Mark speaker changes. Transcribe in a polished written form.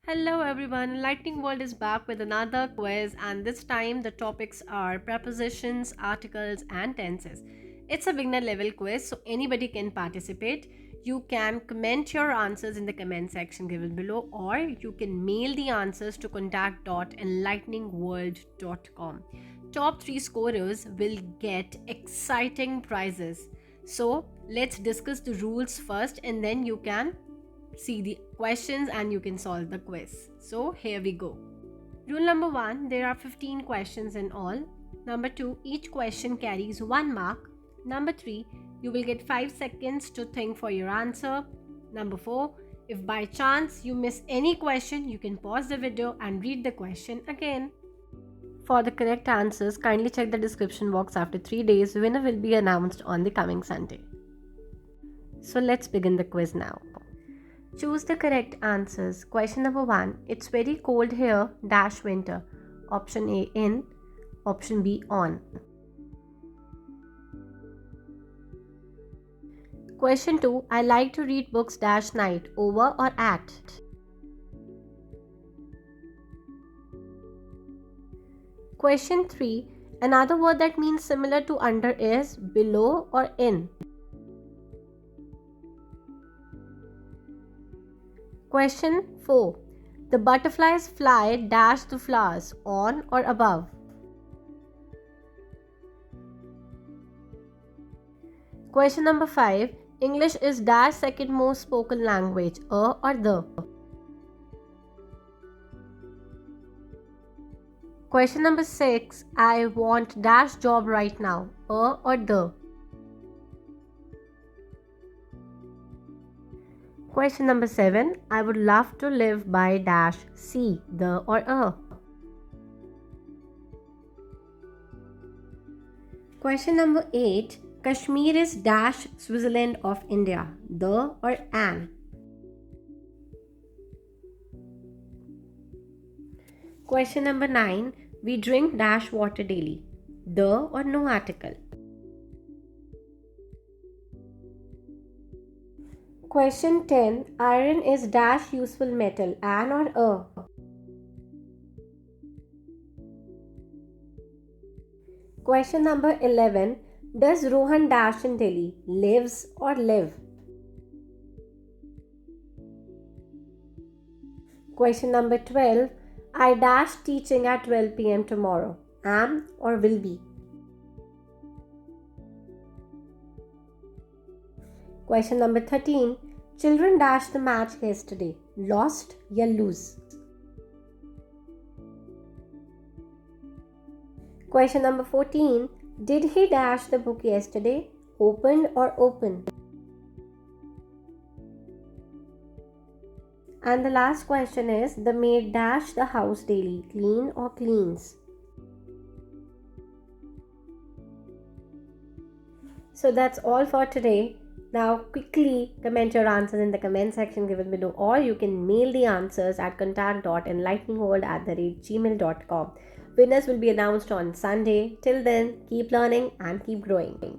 Speaker 1: Hello everyone, Lightning World is back with another quiz, and this time the topics are prepositions, articles and tenses. It's a beginner level quiz, so anybody can participate. You can comment your answers in the comment section given below, or you can mail the answers to contact.enlighteningworld.com. Top 3 scorers will get exciting prizes. So let's discuss the rules first, and then you can see the questions and you can solve the quiz. So here we go. Rule number 1, there are 15 questions in all. Number 2, each question carries 1 mark. Number 3, you will get 5 seconds to think for your answer. Number 4, if by chance you miss any question, you can pause the video and read the question again. For the correct answers, kindly check the description box. After 3 days, winner will be announced on the coming Sunday. So let's begin the quiz now. Choose the correct answers. Question number 1. It's very cold here, dash winter. Option A, in. Option B, on. Question 2. I like to read books, dash night. Over or at? Question 3. Another word that means similar to under is below or in. Question 4. The butterflies fly dash the flowers, on or above. Question number 5. English is dash second most spoken language, a or the. Question number 6. I want dash job right now, a or the. Question number 7. I would love to live by dash C, the or a. Question number 8. Kashmir is dash Switzerland of India, the or an. Question number 9. We drink dash water daily, the or no article. Question 10. Iron is dash useful metal, an or a. Question number 11. Does Rohan dash in Delhi, lives or live? Question number 12. I dash teaching at 12 p.m. tomorrow, am or will be. Question number 13. Children dashed the match yesterday, lost ya lose. Question number 14. Did he dash the book yesterday, opened or open? And the last question is, the maid dash the house daily, clean or cleans? So that's all for today. Now quickly comment your answers in the comment section given below, or you can mail the answers at contact.enlighteningworld@gmail.com. Winners will be announced on Sunday. Till then, keep learning and keep growing.